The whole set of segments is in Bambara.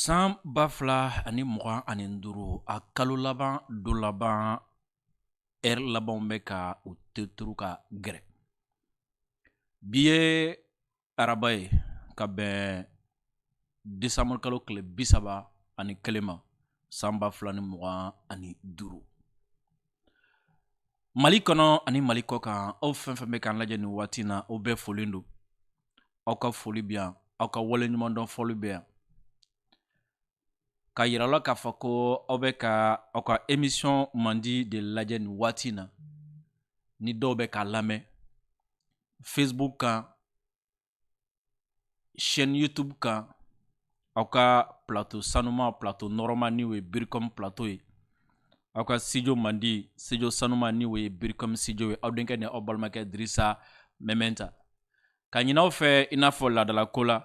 San bafla ani mugan ani duuru a kalo laban do laban labanw bɛ ka u teturu ka gɛrɛ. Bi ye araba ye ka bɛn décembre kalo tile 31 ma san bafla ni mugan ani duuru. Mali kɔnɔ ani Mali kɔ kan aw fɛn fɛn bɛ k'an lajɛ nin waati na aw bɛɛ folen don. Aw ka foli bɛ yan, aw ka wale ɲuman dɔn foli bɛ yan. Ka yirala k'a fɔ ko aw bɛ ka aw ka émission mandi de lajɛ nin waati na ni dɔw bɛ k'a lamɛn Facebook kan, chaîne YouTube kan, aw ka plateau sanuma plateau nɔrɔma ni o ye Biricom plateau ye, aw ka studio mandi studio sanuma ni o ye Biricom studio ye, aw denkɛ ni aw balimakɛ Dirisa Mɛmɛnta. Ka ɲinɛ aw fɛ i n'a fɔ laadala ko la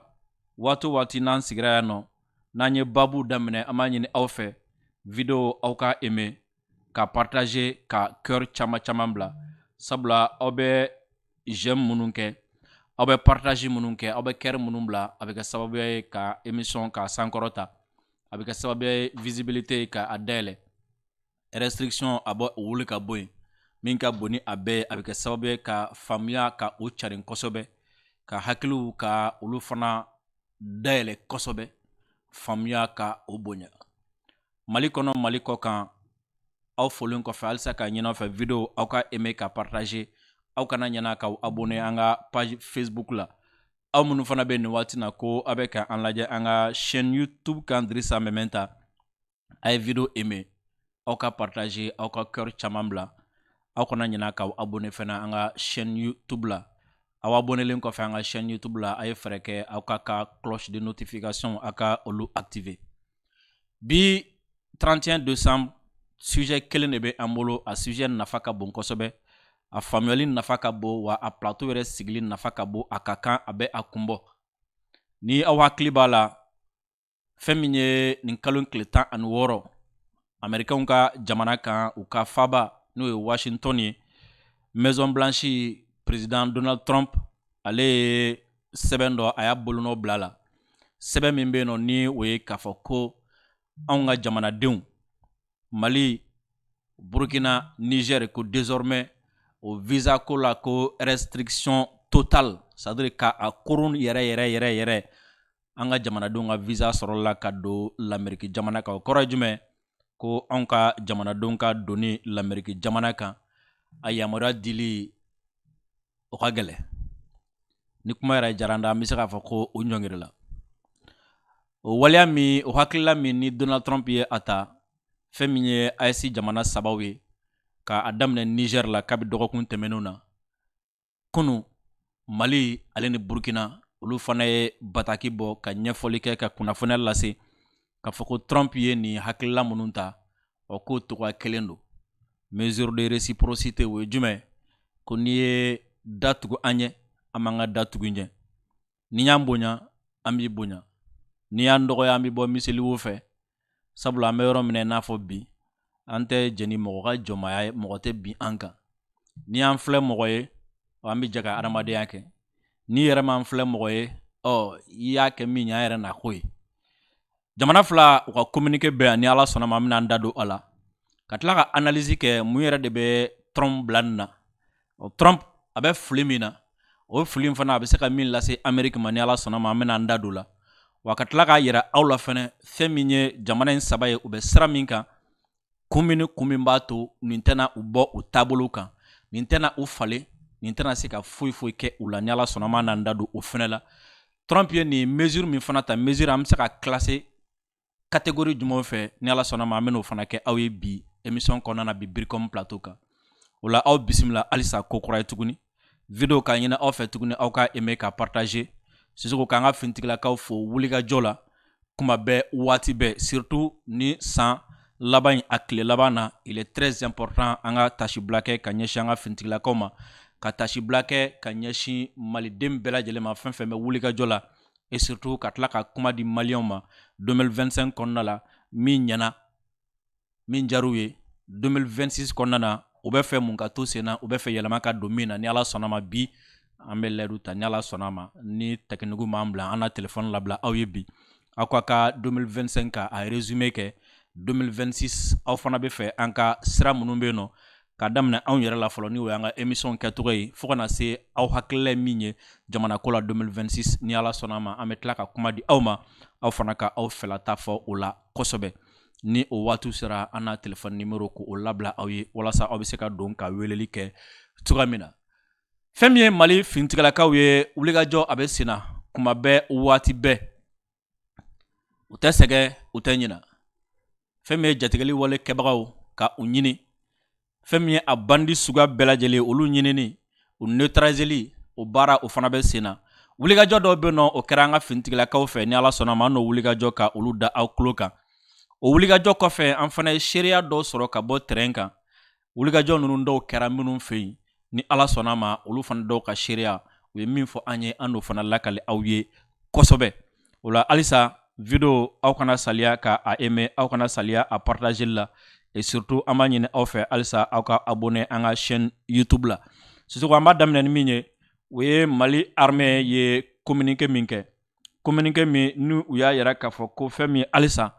waati o waati n'an sigira yan nɔ n'an ye babu daminɛ an b'a ɲini aw fɛ video aw ka aimer ka partager ka cœur caman bila sabula aw bɛ j'aime minnu kɛ aw bɛ partage minnu kɛ aw bɛ cœur minnu bila a bɛ kɛ sababu ye ka émission ka sankɔrɔta a bɛ kɛ sababu ye visibilité ka a dayɛlɛ restriction a bɔ wuli ka bɔ yen min ka bon ni a bɛɛ ye a bɛ kɛ sababu ye ka faamuya ka o carin kosɛbɛ ka hakiliw ka olu fana dayɛlɛ kosɛbɛ faamuya ka o bonya. Mali kɔnɔ Mali kɔ kan aw folen kɔfɛ halisa ka ɲinɛ aw fɛ video aw ka aimer ka partager aw kana ɲinɛ ka abonner an ka page Facebook la. Aw minnu fana bɛ nin waati na ko aw bɛ ka an lajɛ an ka chaîne YouTube kan Dirisa Mɛmɛnta a ye video aimer aw ka partager aw ka cœur caman bila aw kana ɲinɛ ka abonner fana an ka chaîne YouTube la. Aw abonnelen kɔfɛ an ka chaîne YouTube la a ye fɛrɛ kɛ aw ka cloche de notification aw ka olu activer. Bi 31 décembre sujet kelen de bɛ an bolo a sujet nafa ka bon kosɛbɛ a faamuyali nafa ka bon wa a plateau yɛrɛ sigili nafa ka bon a ka kan a bɛ a kunbɔ. Ni aw hakili b'a la fɛn min ye nin kalo tile 16 Américains ka jamana kan u ka faba n'o ye Washington ye Maison Blanche président Donald Trump ale ye sɛbɛn dɔ a y'a bolonɔ bila la sɛbɛn min bɛ yen nɔ ni o ye k'a fɔ ko anw ka jamanadenw Mali, Burkina, Niger ko désormais o visa ko la ko restriction totale c'est-à-dire ka a korun yɛrɛ an ka jamanadenw ka visa sɔrɔla ka don l'Amérique jamana kan o kɔrɔ ye jumɛn ko anw ka jamanadenw ka donni l'Amérique jamana kan a yamaruya dili o ka gɛlɛ ni kuma yɛrɛ jaranda an bɛ se k'a fɔ ko o ɲɔngirila o waleya min o hakilila min ni Donald Trump ye a ta fɛn min ye AES jamana sabaw ye ka a daminɛ Niger la kabi dɔgɔkun tɛmɛnenw na kunu Mali ale ni Burkina olu fana ye bataki bɔ ka ɲɛfɔli kɛ ka kunnafoniya lase ka fɔ ko Trump ye nin hakilila minnu ta o k'o togoya kelen don mesure de réciprocité o ye jumɛn ko n'i ye datugu an ɲɛ an b'an ka datugu ɲɛ ni y'an bonya an b'i bonya ni y'an dɔgɔya an bɛ bɔ miseliw fɛ sabula an bɛ yɔrɔ minɛ n'a fɔ bi an tɛ jɛni mɔgɔ ka jɔnmaya ye mɔgɔ tɛ bin an kan ni y'an filɛ mɔgɔ ye an bɛ jɛ ka adamadenya kɛ ni yɛrɛ m'an filɛ mɔgɔ ye i y'a kɛ min ye an yɛrɛ n'a ko ye jamana fila u ka communiqué bɛ yan ni Ala sɔnna ma an bɛna an da don a la ka tila ka analyse kɛ mun yɛrɛ de bɛ Trump bila nin na Trump a bɛ fili min na o fili in fana a bɛ se ka min lase Amérique ma ni Ala sɔnna ma an bɛna an da don la wa ka tila k'a yira aw la fɛnɛ fɛn min ye jamana in saba ye u bɛ sira min kan kun min b'a to nin tɛna u bɔ u taabolo kan nin tɛna u falen nin tɛna se ka foyi kɛ u la ni Ala sɔnna ma an n'an da don o fɛnɛ la Trump ye nin mesure min fana ta mesure an bɛ se ka classer catégorie jumɛn fɛ ni Ala sɔnna ma an bɛna o fana kɛ aw ye bi émission kɔnɔna na bi Biricom plateau kan o la aw bisimila halisa ko kura ye tuguni video ka ɲinɛ aw fɛ tuguni aw ka aimer ka partager Sisoko k'an ka finitigilakaw fo wulikajɔ la kuma bɛɛ waati bɛɛ surtout ni san laban in a tile laban na il est très important an ka tasibila kɛ ka ɲɛsin an ka finitigilakaw ma ka tasibila kɛ ka ɲɛsin maliden bɛɛ lajɛlen ma fɛn fɛn bɛ wulikajɔ la et surtout ka tila ka kuma di maliyɛnw ma 2025 kɔnɔna la min ɲɛna min jar'u ye 2026 kɔnɔna na u bɛ fɛ mun ka to sen na u bɛ fɛ yɛlɛma ka don min na ni Ala sɔnna ma bi an bɛ layidu ta ni Ala sɔnna ma ni technique m'an bila an na téléphone labila aw ye bi aw ka 2025 a résumé kɛ 2026 aw fana bɛ fɛ an ka sira minnu bɛ yen nɔ ka daminɛ anw yɛrɛ la fɔlɔ ni o y'an ka émission kɛcogo ye fo kana se aw hakilila min ye jamana ko la 2026 ni Ala sɔnna ma an bɛ tila ka kuma di aw ma aw fana ka aw fɛlata fɔ o la kosɛbɛ ni o waati sera an na téléphone numéro ko o labila aw ye walasa aw bɛ se ka don ka weleli kɛ cogoya min na fɛn min ye Mali finitigilakaw ye wulikajɔ a bɛ sen na kuma bɛɛ waati bɛɛ u tɛ sɛgɛn u tɛ ɲina fɛn min ye jatigɛli wale kɛbagaw ka u ɲini fɛn min ye a bandi suguya bɛɛ lajɛlen olu ɲinini u neutraliseli o baara o fana bɛ sen na wulikajɔ dɔw bɛ yen nɔ o kɛra an ka finitigilakaw fɛ ni Ala sɔnna ma an n'o wulikajɔ ka olu da aw tulo kan o wulikajɔ kɔfɛ an fana ye seereya dɔw sɔrɔ ka bɔ terrain kan wulikajɔ ninnu dɔw kɛra minnu fɛ yen ni Ala sɔnna ma olu fana dɔw ka seereya u ye min fɔ an ye an n'o fana lakali aw ye kosɛbɛ o la halisa video aw kana saliya ka a aimer aw kana saliya a partager la et surtout an b'a ɲini aw fɛ halisa aw ka abonner an ka chaîne YouTube la surtout an b'a daminɛ ni min ye o ye Mali armée ye communiqué min kɛ communiqué min ni u y'a yira k'a fɔ ko fɛn min halisa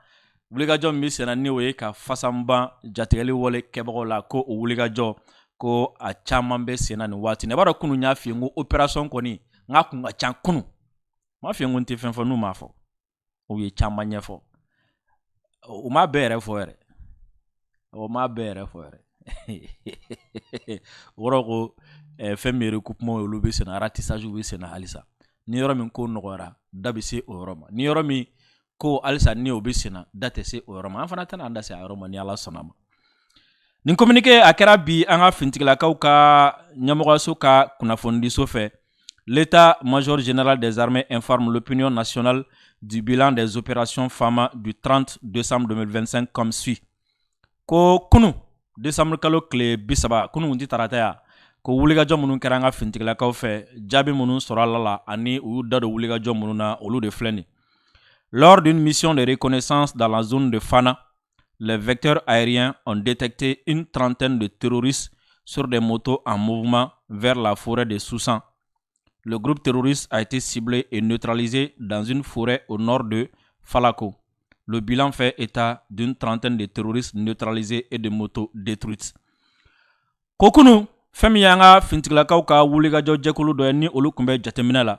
wulikajɔ min bɛ sen na ni o ye ka fasanban jatigɛli wale kɛbagaw la ko o wulikajɔ ko a caman bɛ sen na nin waati ne b'a dɔn kunun y'a f'i ye n ko opération kɔni n k'a kun ka ca kunun m'a f'i ye n ko n tɛ fɛn fɔ n'u m'a fɔ u ye caman ɲɛfɔ u m'a bɛɛ yɛrɛ fɔ yɛrɛ o m'a bɛɛ yɛrɛ fɔ yɛrɛ o kɔrɔ ko fɛn min recoupement olu bɛ sen na ratissage bɛ sen na halisa ni yɔrɔ min ko nɔgɔyara da bɛ se o yɔrɔ ma ni yɔrɔ min ko halisa ni o bɛ sen na da tɛ se o yɔrɔ ma an fana tɛna an da se a yɔrɔ ma ni Ala sɔnna ma nin communiqué a kɛra bi an ka finitigilakaw ka ɲɛmɔgɔso ka kunnafonidiso fɛ l'état-major général des armées informe l'opinion nationale du bilan des opérations FAMA du 30 décembre 2025 comme suit ko kunu décembre kalo tile 30 kunu tɛ tarata ya ko wulikajɔ minnu kɛra an ka finitigilakaw fɛ jaabi minnu sɔrɔ a la ani u y'u da don wulikajɔ minnu na olu de filɛ nin lors d'une mission de reconnaissance dans la zone de Fana les vecteurs aériens ont détecté une trentaine de terroristes sur des motos en mouvement vers la forêt de Soussan. Le groupe terroriste a été ciblé et neutralisé dans une forêt au nord de Falako. Le bilan fait état d'une trentaine de terroristes neutralisés et de motos détruites. Kokunu, fɛn min y'an ka finitigilakaw ka wulikajɔ jɛkulu dɔ ye ni olu tun bɛ jateminɛ la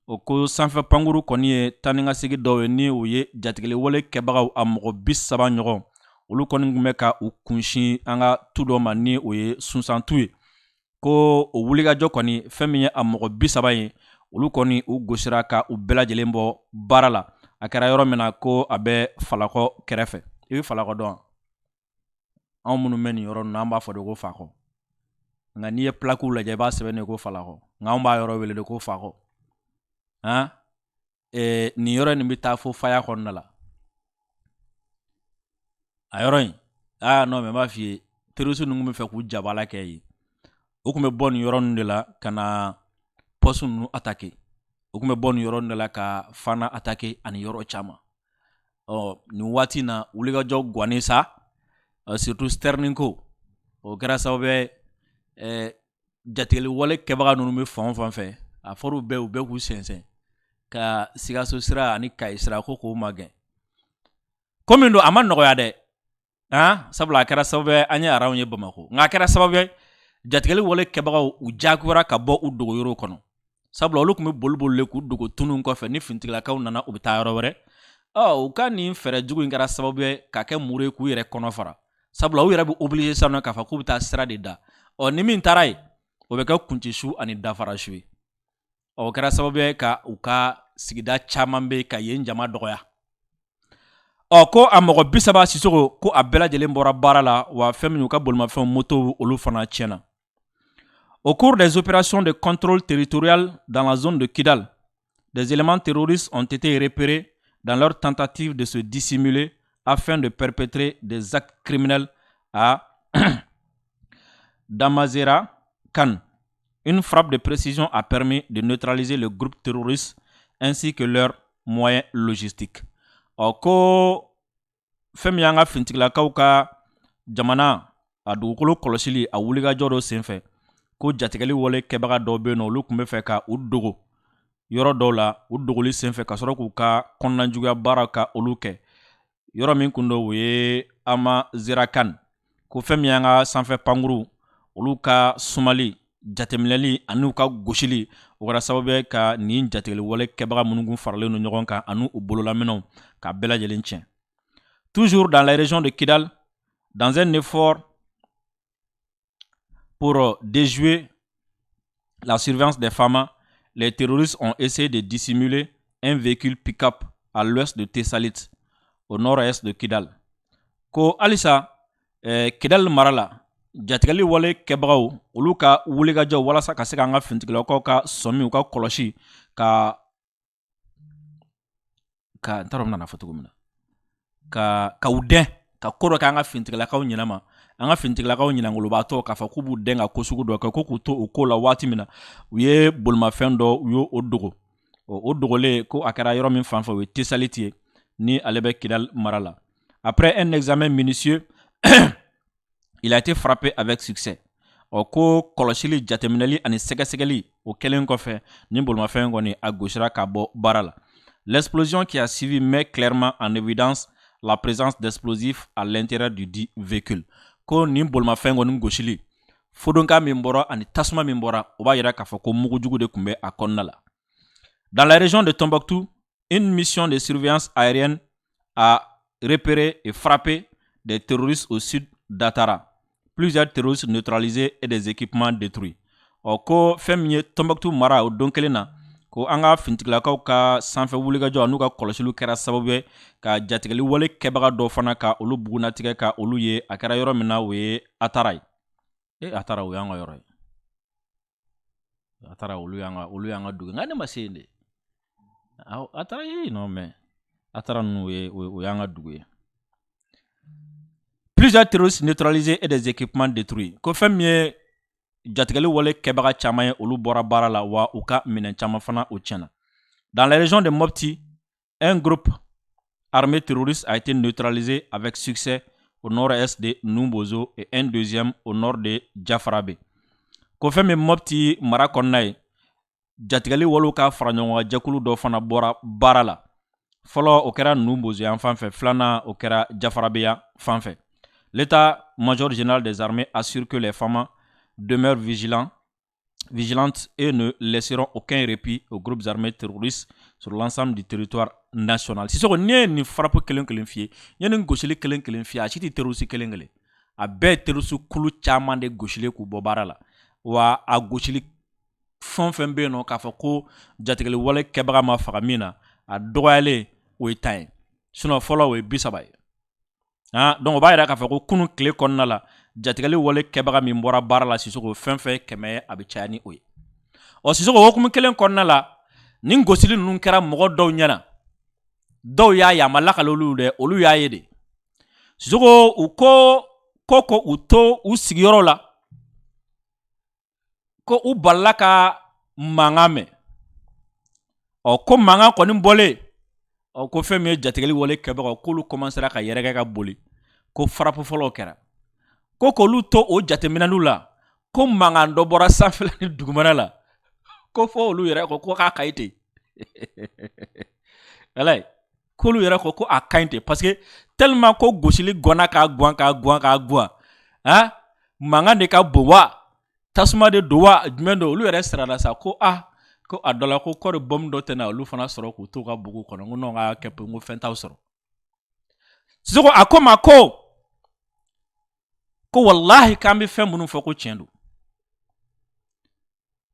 o ko sanfɛ pankuru kɔni ye taa ni ka segin dɔw ye ni o ye jatigɛli wale kɛbagaw a mɔgɔ 30 ɲɔgɔn olu kɔni tun bɛ ka u kunsin an ka tu dɔ ma ni o ye sunsantu ye ko o wulikajɔ kɔni fɛn min ye a mɔgɔ 30 ye olu kɔni u gosira ka u bɛɛ lajɛlen bɔ baara la a kɛra yɔrɔ min na ko a bɛ Falakɔ kɛrɛfɛ i bɛ Falakɔ dɔn anw minnu bɛ nin yɔrɔ ninnu an b'a fɔ de ko Fakɔ nka n'i ye plaquew lajɛ i b'a sɛbɛn de ko Falakɔ nka anw b'a yɔrɔ wele de ko Fakɔ nin yɔrɔ nin bɛ taa fo faya kɔnɔna la a yɔrɔ in non mais n b'a f'i ye terroriste ninnu bɛ fɛ k'u jabala kɛ yen u tun bɛ bɔ nin yɔrɔ ninnu de la ka na poste ninnu attaquer u tun bɛ bɔ nin yɔrɔ ninnu de la ka Fana attaquer ani yɔrɔ caman nin waati in na wulikajɔ gannen sa surtout Sterling ko o kɛra sababu ye jatigɛli wale kɛbaga ninnu bɛ fan o fan fɛ a fɔra u bɛɛ k'u sɛnsɛn ka Sikaso sira ani Kayi sira ko k'o magɛn ko min don a ma nɔgɔya dɛ sabula a kɛra sababu ye an ye araw ye Bamakɔ nka a kɛra sababu ye jatigɛli wale kɛbagaw u jagoyara ka bɔ u dogoyɔrɔw kɔnɔ sabula olu tun bɛ boli k'u dogo tunun kɔfɛ ni finitigilakaw nana u bɛ taa yɔrɔ wɛrɛ u ka nin fɛɛrɛ jugu in kɛra sababu ye ka kɛ muru ye k'u yɛrɛ kɔnɔ fara sabula u yɛrɛ bɛ obligé sisan nɔ k'a fɔ k'u bɛ taa sira de da ni min taara ye o bɛ kɛ kuncisu ani dafara su ye o kɛra sababu ye ka u ka sigida caman bɛ ka yen jama dɔgɔya ko a mɔgɔ 30 Sisoko ko a bɛɛ lajɛlen bɔra baara la wa fɛn min y'u ka bolimafɛn moto olu fana tiɲɛna. Au cours des opérations de contrôle territorial dans la zone de Kidal, des éléments terroristes ont été repérés dans leur tentative de se dissimuler afin de perpétrer des actes criminels à Damazera Khan. Une frappe de précision a permis de neutraliser le groupe terroriste ainsi que leurs moyens logistiques. Ko fɛn min y'an ka finitigilakaw ka jamana a dugukolo kɔlɔsili a wulikajɔ dɔ senfɛ ko jatigɛli wale kɛbaga dɔw bɛ yen nɔ olu tun bɛ fɛ ka u dogo yɔrɔ dɔw la u dogoli senfɛ ka sɔrɔ k'u ka kɔnɔnajuguya baara ka olu kɛ yɔrɔ min kun do o ye Ama Zerakan ko fɛn min y'an ka sanfɛ pankuru olu ka sumali jateminɛli ani u ka gosili o kɛra sababu ye ka nin jatigɛli wale kɛbaga minnu kun faralen no ɲɔgɔn kan ani u bololaminɛw ka bɛɛ lajɛlen tiɲɛ. Toujours dans la région de Kidal, dans un effort pour déjouer la surveillance des femmes, les terroristes ont essayé de dissimuler un véhicule pick-up à l'ouest de Tessalit, au nord-est de Kidal. Ko alisa Kidal marala jatigɛli wale kɛbagaw olu ka wulikajɔ walasa ka se ka an ka fintigilakaw ka sɔmi u ka kɔlɔsi ka n t'a dɔn n bɛna fɔ cogo min na ka u dɛn ka ko dɔ kɛ an ka fintigilakaw ɲɛnama an ka fintigilakaw ɲinangolobaatɔ k'a fɔ k'u b'u dɛn ka ko sugu dɔ kɛ ko k'u to o ko la waati min na u ye bolimafɛn dɔ u y'o dogo o dogolen ko a kɛra yɔrɔ min fanfɛ o ye Tessaliti ye ni ale bɛ Kidal mara la. Après un examen minutieux il a été frappé avec succès. Ko kɔlɔsili jateminɛli ani sɛgɛsɛgɛli o kɛlen kɔfɛ ni bolimafɛn kɔni a gosira ka bɔ baara la. L'explosion qui a suivi met clairement en évidence la présence d'explosifs à l'intérieur du dit véhicule. Ko ni bolimafɛn kɔni gosili fodonka min bɔra ani tasuma min bɔra o b'a yira k'a fɔ ko mugujugu de tun bɛ a kɔnɔna la. Dans la région de Tombouctou, une mission de surveillance aérienne a repéré et frappé des terroristes au sud d'Atara. Plusieurs terroristes neutralisés et des équipements détruits. Ko fɛn min ye Tombouctou mara o don kelen na ko an ka fintigilakaw ka sanfɛ wulikajɔ n'u ka kɔlɔsiliw kɛra sababu ye ka jatigɛli wale kɛbaga dɔ fana ka olu bugunatigɛ ka olu ye a kɛra yɔrɔ min na o ye Atara ye. Atara o y'an ka yɔrɔ ye. Atara olu y'an ka dugu nka ne ma se yen de. Atara ye non mais Atara ninnu o y'an ka dugu ye. Plusieurs terroristes neutralisés et des équipements détruits. Ko fɛn min ye jatigɛli wale kɛbaga caman ye olu bɔra baara la wa u ka minɛn caman fana o tiɲɛna. Dans la région de Mopti, un groupe armé terroriste a été neutralisé avec succès au nord-est de Numbozo et un deuxième au nord de Jafarabe. Ko fɛn min Mopti mara kɔnɔna ye jatigɛli walew ka fara ɲɔgɔn kan jɛkulu dɔ fana bɔra baara la. Fɔlɔ o kɛra Numbozo yan fanfɛ, filanan o kɛra Jafarabe yan fanfɛ. L'état-major général des armées assure que les femmes demeurent vigilantes et ne laisseront aucun répit aux groupes armés terroristes sur l'ensemble du territoire national. Si sɔgɔ n'i ye nin frappe kelen f'i ye, n'i ye nin gosili kelen f'i ye, a si tɛ terroriste kelen. A bɛɛ ye terroriste kulu caman de gosilen k'u bɔ baara la. Wa a gosili fɛn fɛn bɛ yen nɔ k'a fɔ ko jatigɛli wale kɛbaga ma faga min na, a dɔgɔyalen o ye 10 ye. Sinon fɔlɔ o ye 30 ye. Donc o b'a yira k'a fɔ ko kunun tile kɔnɔna la jatigɛli wale kɛbaga min bɔra baara la Sisoko fɛn fɛn 100 ye a bɛ caya ni o ye. Sisoko hukumu kelen kɔnɔna la nin gosili ninnu kɛra mɔgɔ dɔw ɲɛna dɔw y'a ye a ma lakale olu dɛ olu y'a ye de. Sisoko u ko u to u sigiyɔrɔ la ko u balila ka mankan mɛn. Ko mankan kɔni bɔlen ko fɛn min ye jatigɛli wale kɛbaga k'olu commencera ka yɛrɛkɛ ka boli ko frappe fɔlɔ kɛra ko k'olu to o jateminɛliw la ko mankan dɔ bɔra sanfɛla ni dugumana la ko fɔ olu yɛrɛ ko k'a ka ɲi ten. Alaye k'olu yɛrɛ ko a ka ɲi ten parce que tellement ko gosili gɔnna k'a guwan mankan de ka bon wa tasuma de don wa jumɛn don olu yɛrɛ sirala sa ko ko a dɔ la ko kɔri bɔmu dɔ tɛna olu fana sɔrɔ k'u to ka bugu kɔnɔ ko non ka kɛ pe ko fɛn t'aw sɔrɔ. Sisoko a ko ma ko wallahi k'an bɛ fɛn minnu fɔ ko tiɲɛ don.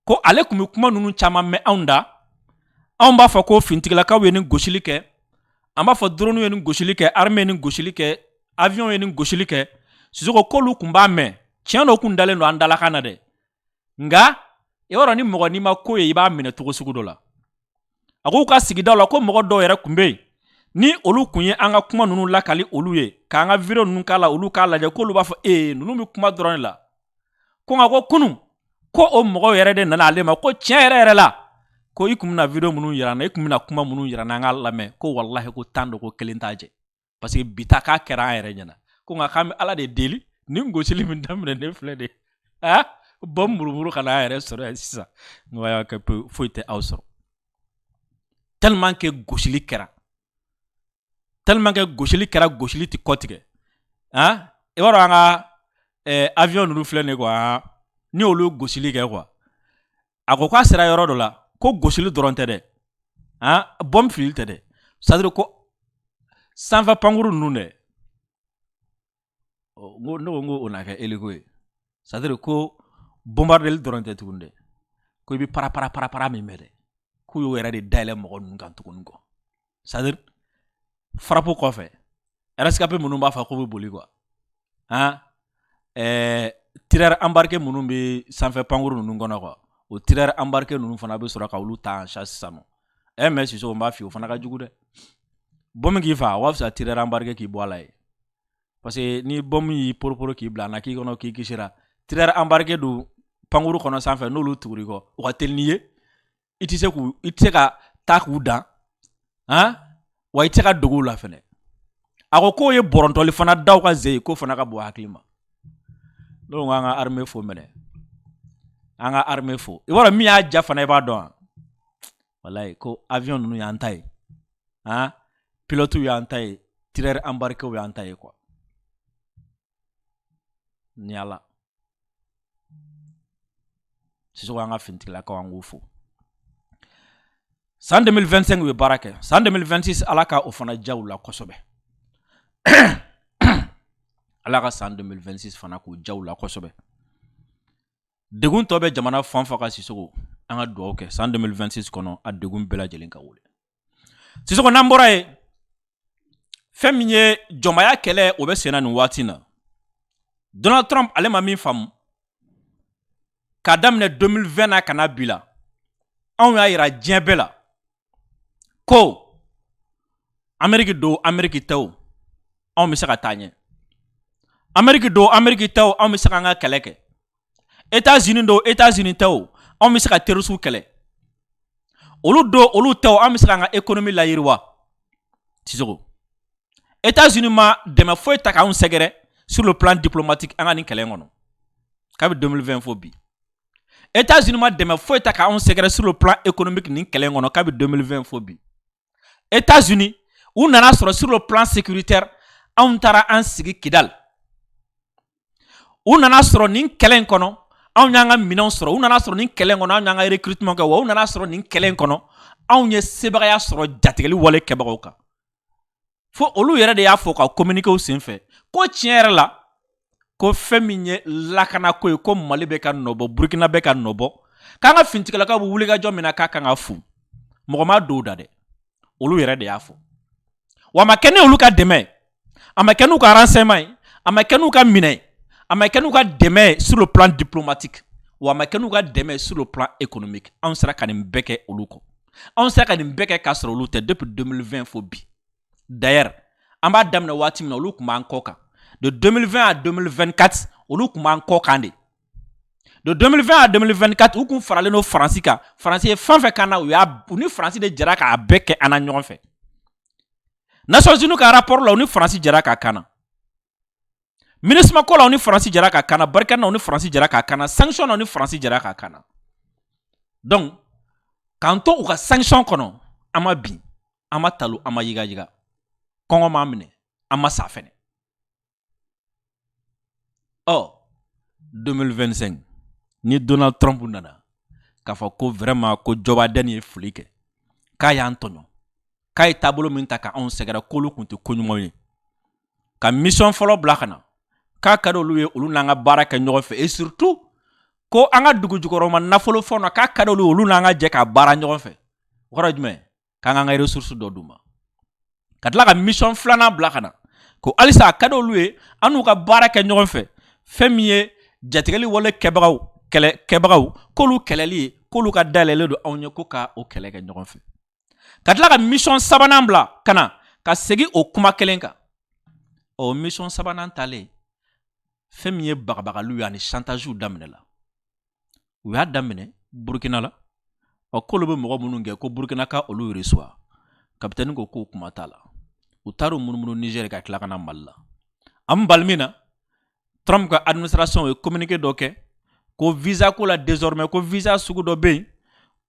Ko ale tun bɛ kuma ninnu caman mɛn anw da anw b'a fɔ ko fintigilakaw ye nin gosili kɛ an b'a fɔ drone ye nin gosili kɛ armée ye nin gosili kɛ avion ye nin gosili kɛ Sisoko k'olu tun b'a mɛn tiɲɛ dɔ kun dalen don an dalakan na dɛ nka i b'a dɔn ni mɔgɔ n'i ma ko ye i b'a minɛ cogo sugu dɔ la. A ko ka sigida la ko mɔgɔ dɔw yɛrɛ kun bɛ yen ni olu kun ye an ka kuma ninnu lakali olu ye k'an ka video ninnu k'a la olu k'a lajɛ k'olu b'a fɔ ninnu bɛ kuma dɔrɔn de la ko nka ko kunun ko o mɔgɔw yɛrɛ de nana ale ma ko tiɲɛ yɛrɛ la ko i kun bɛna video minnu yira n na i kun bɛna kuma minnu yira n na an ka lamɛn ko wallahi ko temps dɔ ko kelen t'a jɛ parce que bi ta k'a kɛra an yɛrɛ ɲɛna ko nka k'an bɛ ala de deli nin gosili min daminɛ ne filɛ de bɔn murumuru ka n'a yɛrɛ sɔrɔ yan sisan nka foyi tɛ aw sɔrɔ. tellement que gosili kɛra gosili ti kɔtigɛ hein i b'a dɔn an ka avion ninnu filɛ nin quoi ni olu gosili kɛ quoi a ko k'a sera yɔrɔ dɔ la ko gosili dɔrɔn tɛ dɛ hein bombe filili tɛ dɛ c'est à dire ko sanfɛ pankuru ninnu dɛ ne ko o na kɛ eliko ye c'est à dire ko bombardeli dɔrɔn tɛ tuguni dɛ ko i bi para min mɛ dɛ k'u y'o yɛrɛ de dayɛlɛ mɔgɔ ninnu kan tuguni kɔ c'est à dire frappe kɔfɛ rescapé minnu b'a fɔ k'u bɛ boli quoi hein tireur embarqué minnu bɛ sanfɛ pankuru ninnu kɔnɔ quoi o tireur embarqué ninnu fana bɛ sɔrɔ ka olu ta en charge sisan nɔ mais Sisoko n b'a f'i ye o fana ka jugu dɛ bombe k'i fa o b'a fisa tireur embarqué k'i bɔ a la ye parce que ni bombe y'i poroporo k'i bila a na k'i kɔnɔ k'i kisira tireur embarqué don pankuru kɔnɔ sanfɛ n'olu tuguri kɔ o ka teli n'i ye i tɛ se ka taa k'u dan hein wa i tɛ se ka dogo u la fɛnɛ a ko k'o ye bɔrɔntɔli fana da u ka ze ye k'o fana ka bɔ hakili ma ne ko an ka armée fo mɛnɛ an ka armée fo i b'a dɔn min y'a ja fana i b'a dɔn walayi ko avion ninnu y'an ta ye hein pilote y'an ta ye tireur embarqué y'an ta ye quoi ni ala Sisoko an ka finitigilakaw an k'o fo san 2025 u ye baara kɛ san 2026 ala ka o fana ja u la kosɛbɛ ala ka san 2026 fana k'o ja u la kosɛbɛ degun tɔ bɛ jamana fan fɛ ka Sisoko an ka dugawu kɛ san 2026 kɔnɔ a degun bɛɛ lajɛlen ka wuli Sisoko n'an bɔra ye fɛn min ye jɔnmaya kɛlɛ o bɛ senna nin waati na Donald Trump ale ma min faamu k'a daminɛ 2020 na ka na bi la anw y'a yira diɲɛ bɛɛ la ko Amérique do Amérique tɛ o anw bɛ se ka taa ɲɛ Amérique do Amérique tɛ o anw bɛ se ka an ka kɛlɛ kɛ États-Unis do États-Unis tɛ o anw bɛ se ka terroriste kɛlɛ olu do olu tɛ o anw bɛ se ka an ka économie layiriwa Sisoko États-Unis ma dɛmɛ foyi ta k'anw sɛgɛrɛ sur le plan diplomatique an ka nin kɛlɛ kɔnɔ kabi 2020 fo bi États-Unis ma dɛmɛ foyi ta k'anw sɛgɛrɛ sur le plan économique nin kɛlɛ kɔnɔ kabi 2020 fo bi États-Unis u nana sɔrɔ sur le plan sécuritaire anw taara an sigi Kidal u nana sɔrɔ nin kɛlɛ kɔnɔ anw y'an ka minɛnw sɔrɔ u nana sɔrɔ nin kɛlɛ kɔnɔ anw y'an ka recrutement kɛ wa u nana sɔrɔ nin kɛlɛ kɔnɔ anw ye sebagaya sɔrɔ jatigɛli wale kɛbagaw kan fo olu yɛrɛ de y'a fɔ ka communiquer sen fɛ ko tiɲɛ yɛrɛ la ko fɛn min ye lakana ko ye ko Mali bɛ ka nɔbɔ Burkina bɛ ka nɔbɔ k'an ka finitigilakaw bɛ wuli ka jɔ min na k'a kan ka fu mɔgɔ ma dɔw da dɛ olu yɛrɛ de y'a fɔ wa a ma kɛ ni olu ka dɛmɛ a ma kɛ n'u ka renseignement ye a ma kɛ n'u ka minɛ ye a ma kɛ n'u ka dɛmɛ sur le plan diplomatique wa a ma kɛ n'u ka dɛmɛ sur le plan économique anw sera ka nin bɛɛ kɛ olu kɔ anw sera ka nin bɛɛ kɛ k'a sɔrɔ olu tɛ depuis 2020 fo bi d'ailleurs an b'a daminɛ waati min na olu tun b'an kɔ kan de 2020 à 2024 olu tun b'an kɔ kan de 2020 à 2024 u kun faralen no Faransi kan Faransi ye fɛn fɛn kan na u ni Faransi de jɛra k'a bɛɛ kɛ an na ɲɔgɔn fɛ Nations Unies ka rapport la u ni Faransi jɛra k'a kan na MINUSMA ko la u ni Faransi jɛra k'a kan na Barkhane na u ni Faransi jɛra k'a kan na sanction na u ni Faransi jɛra k'a kan na donc k'an to u ka sanction kɔnɔ an ma bin an ma talu an ma yigayiga kɔngɔ m'an minɛ an ma sa fɛnɛ 2025 ni Donald Trump nana k'a fɔ ko vraiment ko Joe Biden ye fili kɛ k'a y'an tɔɲɔ k'a ye taabolo min ta k'anw sɛgɛrɛ k'olu kun tɛ ko ɲumanw ye ka mission fɔlɔ bila ka na k'a ka d'olu ye olu n'an ka baara kɛ ɲɔgɔn fɛ et surtout ko an ka dugu jukɔrɔma nafolo fɛnw na k'a ka d'olu ye olu n'an ka jɛ ka baara ɲɔgɔn fɛ o kɔrɔ jumɛn k'an k'an ka ressources dɔ d'u ma ka tila ka mission filanan bila ka na ko halisa a ka d'olu ye an n'u ka baara kɛ ɲɔgɔn fɛ fɛn min ye jatigɛli wale kɛbagaw k'olu kɛlɛli ye k'olu ka dayɛlɛlen don anw ye ko ka o kɛlɛ kɛ ɲɔgɔn fɛ ka tila ka mission sabanan bila ka na ka segin o kuma kelen kan o mission sabanan talen fɛn min ye bagabagaliw ye ani chantagew daminɛ la u y'a daminɛ Burkina la k'olu bɛ mɔgɔ minnu kɛ ko Burkina ka olu reçoit capitaine ko k'o kuma t'a la u taar'u munumunu Niger ka tila ka na Mali la an bali min na Trump ka administration ye communiqué dɔ kɛ ko visa ko la désormais ko visa sugu dɔ bɛ yen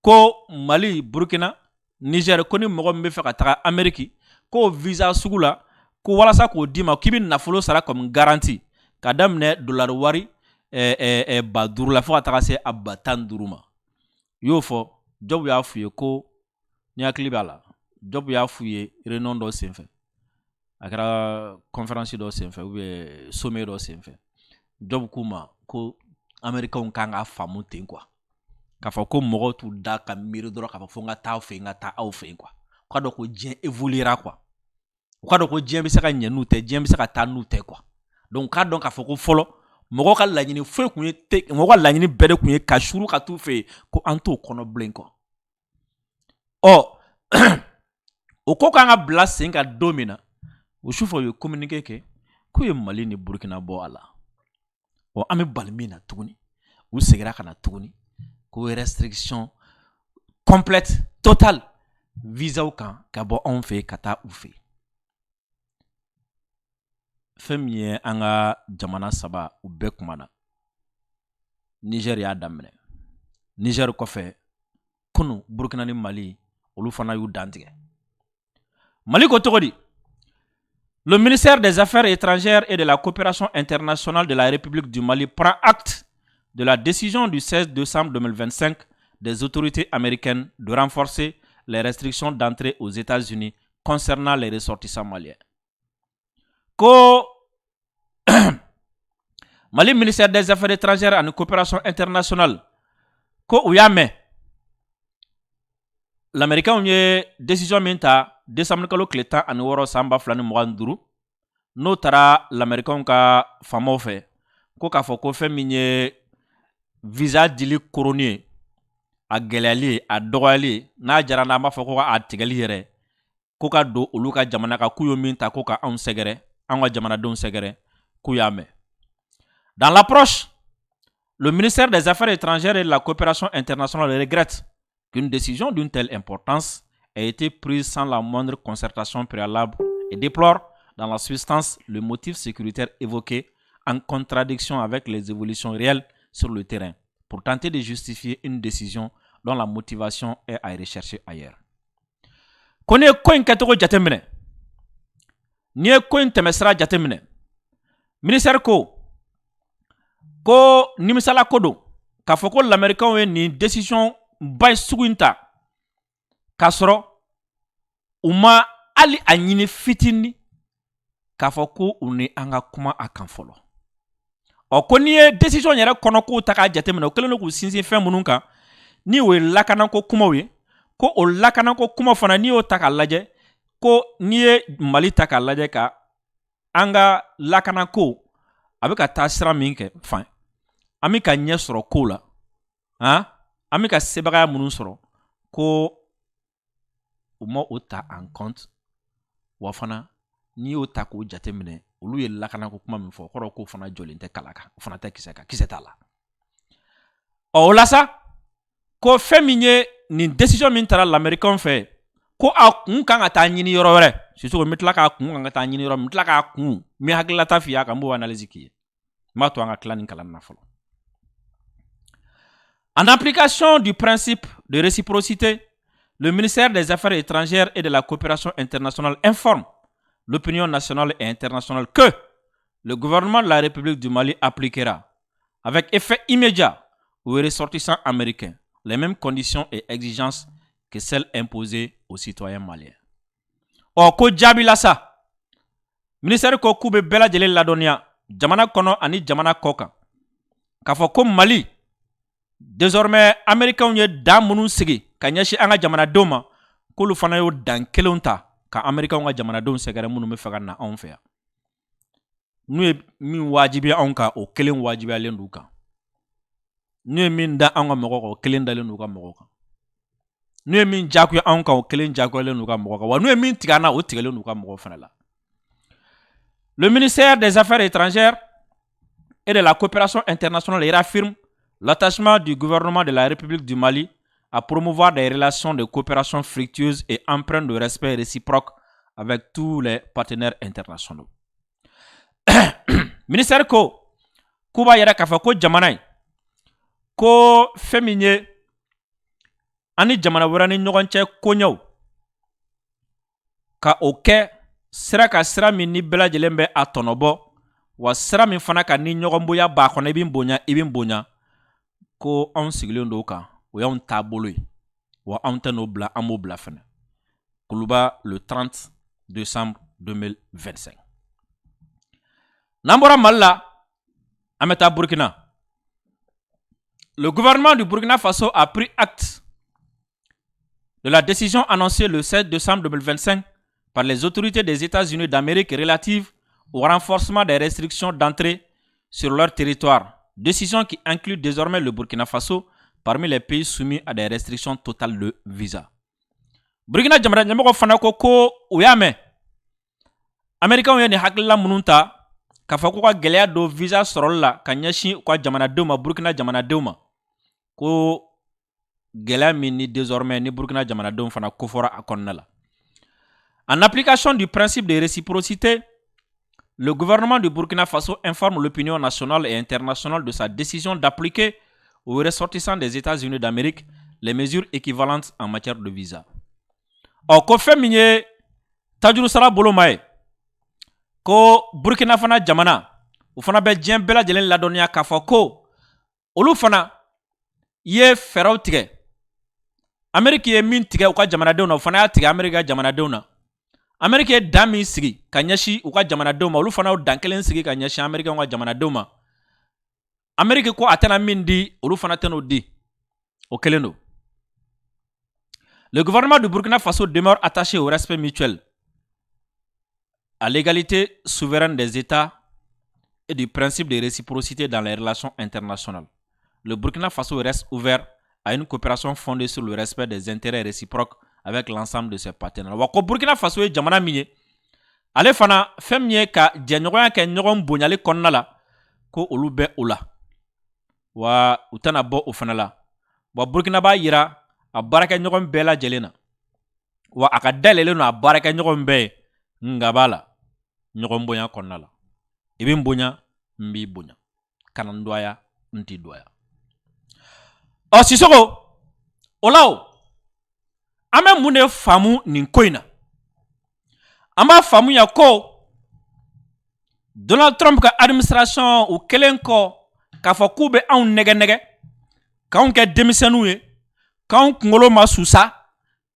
ko Mali Burkina Niger ko ni mɔgɔ min bɛ fɛ ka taga Amérique ko visa sugu la ko walasa k'o d'i ma k'i bɛ nafolo sara comme garantie ka daminɛ dollar wari 5,000 la fo ka taga se a 15,000 ma. Y'o fɔ Job y'a f'u ye ko ni hakili b'a la Job y'a f'u ye réunion dɔ senfɛ a kɛra conférence dɔ senfɛ ou bien sommet dɔ senfɛ Job k'u ma ko Américains kan ka faamu ten quoi k'a fɔ ko mɔgɔw t'u da ka miiri dɔrɔn k'a fɔ fo n ka taa aw fɛ yen n ka taa aw fɛ yen quoi u ka dɔn ko diɲɛ évoluera quoi u ka dɔn ko diɲɛ bɛ se ka ɲɛ n'u tɛ diɲɛ bɛ se ka taa n'u tɛ quoi donc k'a dɔn k'a fɔ ko fɔlɔ mɔgɔw ka laɲini foyi kun ye mɔgɔw ka laɲini bɛɛ de kun ye ka suru ka t'u fɛ yen ko an t'o kɔnɔ bilen quoi o ko kan ka bila sen kan don min na o sufɛ u ye communiqué kɛ k'u ye Mali ni Burkina bɔ a la an bɛ bali min na tuguni u segira ka na tuguni ko restriction complète totale visa kan ka bɔ anw fɛ ka taa u fɛ fɛn min ye an ka jamana saba u bɛɛ kumana Niger y'a daminɛ Niger kɔfɛ kunu Burkina ni Mali olu fana y'u dantigɛ Mali ko cogo di le ministère des Affaires étrangères et de la coopération internationale de la République du Mali prend acte de la décision du 16 décembre 2025 des autorités américaines de renforcer les restrictions d'entrée aux États-Unis concernant les ressortissants maliens. Ko Mali ministère des Affaires étrangères et de la coopération internationale ko u y'a mɛn l'Américain ye décision min ta décembre kalo tile 16 san 2025 n'o taara l'Américain ka faamaw fɛ ko k'a fɔ ko fɛn min ye visa dili koroni ye a gɛlɛyali a dɔgɔyali n'a jara n'a b'a fɔ ko a tigɛli yɛrɛ ko ka don olu ka jamana ka k'u ye min ta ko ka anw sɛgɛrɛ an ka jamanadenw sɛgɛrɛ k'u y'a mɛn. Dans l'approche, le ministère des Affaires étrangères et de la coopération internationale regrette qu'une décision d'une telle importance ait été prise sans la moindre concertation préalable et déplore dans la substance le motif sécuritaire évoqué en contradiction avec les évolutions réelles sur le terrain pour tenter de justifier une décision dont la motivation est à rechercher ailleurs. Ko ni ye ko in kɛcogo jateminɛ n'i ye ko in tɛmɛsira jateminɛ ministère ko nimisala ko don k'a fɔ ko l'Américain ye nin décision ba sugu in ta k'a sɔrɔ u ma hali a ɲini fitini k'a fɔ ko u ni an ka kuma a kan fɔlɔ ko n'i ye décision yɛrɛ kɔnɔ k'u ta k'a jateminɛ o kɛlen don k'u sinsin fɛn minnu kan ni o ye lakanako kumaw ye ko o lakanako kuma fana n'i y'o ta k'a lajɛ ko n'i ye Mali ta k'a lajɛ ka an ka lakanako a bɛ ka taa sira min kɛ fan an bɛ ka ɲɛ sɔrɔ ko la an bɛ ka sebagaya minnu sɔrɔ ko u ma o ta en compte wa fana n'i y'o ta k'o jateminɛ olu ye lakanako kuma min fɔ kɔrɔ k'o fana jɔlen tɛ kala kan o fana tɛ kisɛ kan kisɛ t'a la o la sa ko fɛn min ye nin décision min taara l'Américain fɛ ko a kun kan ka taa ɲini yɔrɔ wɛrɛ surtout ko n bɛ tila k'a kun kan ka taa ɲini yɔrɔ min n tila k'a kun n bɛ hakililata f'i ye kan n b'o analyse k'i ye n b'a to an ka tila nin kalan na fɔlɔ. En application du principe de réciprocité, le ministère des Affaires étrangères et de la coopération internationale informe l'opinion nationale et internationale que le gouvernement de la République du Mali appliquera avec effet immédiat aux ressortissants américains les mêmes conditions et exigences que celles imposées aux citoyens maliens. Ko jaabi la sa ministère ko k'u bɛ bɛɛ lajɛlen ladɔnniya jamana kɔnɔ ani jamana kɔ kan k'a fɔ ko Mali désormais américains ye dan minnu sigi ka ɲɛsin an ka jamanadenw ma k'olu fana y'o dan kelenw ta ka américains ka jamanadenw sɛgɛrɛ minnu bɛ fɛ ka na anw fɛ yan n'u ye min wajibiya anw kan o kelen wajibiyalen d'u kan n'u ye min da anw ka mɔgɔw kan o kelen dalen d'u ka mɔgɔw kan n'u ye min jagoya anw kan o kelen jagoyalen d'u ka mɔgɔw kan wa n'u ye min tigɛ an na o tigɛlen d'u ka mɔgɔw fana la. Le ministère des Affaires étrangères et de la coopération internationale réaffirme l'attachement du gouvernement de la République du Mali à promouvoir des relations de coopération fructueuses et empreintes de respect réciproque avec tous les partenaires internationaux. Ministère ko kuba yɛrɛ k'a fɔ ko jamana in ko fɛn min ye ani jamana wɛrɛ ni ɲɔgɔn cɛ koɲɛw ka o kɛ sira ka sira min ni bɛɛ lajɛlen bɛ a tɔnɔbɔ wa sira min fana ka ni ɲɔgɔnbonya b'a kɔnɔ i bɛ bonya ko anw sigilen don kan o y'anw taabolo ye wa anw tɛ n'o bila an b'o bila fɛnɛ. Kuluba le 30 décembre 2025. N'an bɔra Mali la an bɛ taa Burkina. Le gouvernement du Burkina Faso a pris acte de la décision annoncée le 16 décembre 2025 par les autorités des États-Unis d'Amérique relative au renforcement des restrictions d'entrée sur leur territoire. Décision qui inclut désormais le Burkina Faso parmi les pays soumis à des restrictions totales de visa. Burkina jamana ɲɛmɔgɔ fana ko u y'a mɛn Américains ye ni hakilila minnu ta k'a fɔ ko ka gɛlɛya don visa sɔrɔli la ka ɲɛsin u ka jamanadenw ma Burkina jamanadenw ma ko gɛlɛya min ni désormais ni Burkina jamanadenw fana kofɔra a kɔnɔna la. En application du principe de réciprocité, le gouvernement du Burkina Faso informe l'opinion nationale et internationale de sa décision d'appliquer aux ressortissants des États-Unis d'Amérique les mesures équivalentes en matière de visa. Ko fɛn min ye tajuru sara bolo ma ye ko Burkina fana jamana o fana bɛ diɲɛ bɛɛ lajɛlen ladɔnniya k'a fɔ ko olu fana ye fɛɛrɛw tigɛ Amérique ye min tigɛ u ka jamanadenw na o fana y'a tigɛ Amérique ka jamanadenw na. Amérique ye dan min sigi ka ɲɛsin u ka jamanadenw ma olu fana y'o dan kelen sigi ka ɲɛsin Américains ka jamanadenw ma. Amérique ko a tɛna min di olu fana tɛn'o di o kelen don. Le gouvernement du Burkina Faso demeure attaché au respect mutuel, à l'égalité souveraine des États et du principe de réciprocité dans les relations internationales. Le Burkina Faso reste ouvert à une coopération fondée sur le respect des intérêts réciproques avec l'ensemble de ses partenaires. Wa ko Burkina Faso ye jamana min ye ale fana fɛn min ye ka jɛɲɔgɔnya kɛ ɲɔgɔn bonyali kɔnɔna la ko olu bɛ o la wa u tɛna bɔ o fana la. Wa Burkina b'a yira a baarakɛ ɲɔgɔn bɛɛ lajɛlen na wa a ka dayɛlɛlen don a baarakɛ ɲɔgɔn bɛɛ nga b'a la ɲɔgɔn bonya kɔnɔna la. I bɛ n bonya n b'i bonya kana n dɔgɔya n t'i dɔgɔya. Sisoko o la o an bɛ mun de faamu nin ko in na? An b'a faamuya ko Donald Trump ka administration u kelen kɔ k'a fɔ k'u bɛ anw nɛgɛ k'anw kɛ denmisɛnninw ye k'anw kunkolo ma susa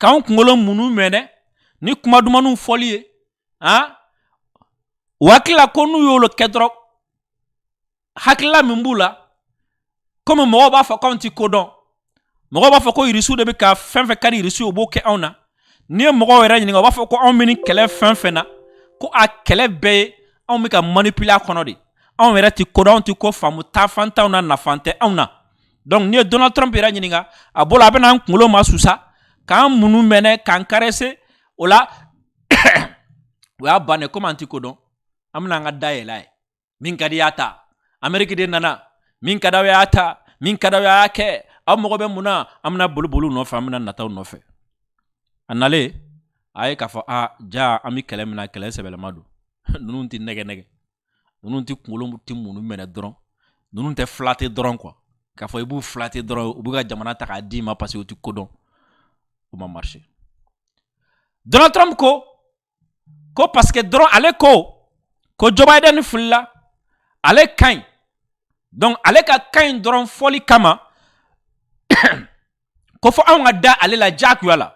k'anw kunkolo munu mɛnɛ ni kuma dumanw fɔli ye u hakilila ko n'u y'olu kɛ dɔrɔn hakilila min b'u la komi mɔgɔw b'a fɔ k'anw ti kodɔn mɔgɔw b'a fɔ ko irisiw de bɛ ka fɛn fɛn ka di irisiw u b'o kɛ anw na ni ye mɔgɔw yɛrɛ ɲininka u b'a fɔ ko anw bɛ ni kɛlɛ fɛn fɛn na ko a kɛlɛ bɛɛ ye anw bɛ ka manipuler a kɔnɔ de anw yɛrɛ ti kodɔn anw ti ko faamu taafan t'anw na nafan tɛ anw na. Donc ni ye Donald Trump yɛrɛ ɲininka a bolo a bɛna an kunkolo ma susa k'an munu mɛnɛ k'an caresse o la o y'a bannen komi an ti kodɔn an bɛna an ka da yɛlɛ a ye min ka di y'a ta Amérique de nana min ka d'aw y'a ta min ka d'aw y'a kɛ aw mɔgɔ bɛ mun na an bɛna boli nɔfɛ an bɛna nataw nɔfɛ. A nalen a ye k'a fɔ ja an bɛ kɛlɛ min na kɛlɛ sɛbɛlama don ninnu ti nɛgɛ ninnu ti kunkolo ti munu mɛnɛ dɔrɔn ninnu tɛ flatter dɔrɔn quoi k'a fɔ i b'u flatter dɔrɔn u bɛ ka jamana ta k'a d'i ma parce que u ti kodɔn o ma marcher. Donald Trump ko parce que dɔrɔn ale ko Joe Biden filila ale ka ɲi donc ale ka ɲi dɔrɔn fɔli kama ko fɔ anw ka da ale la jagoya la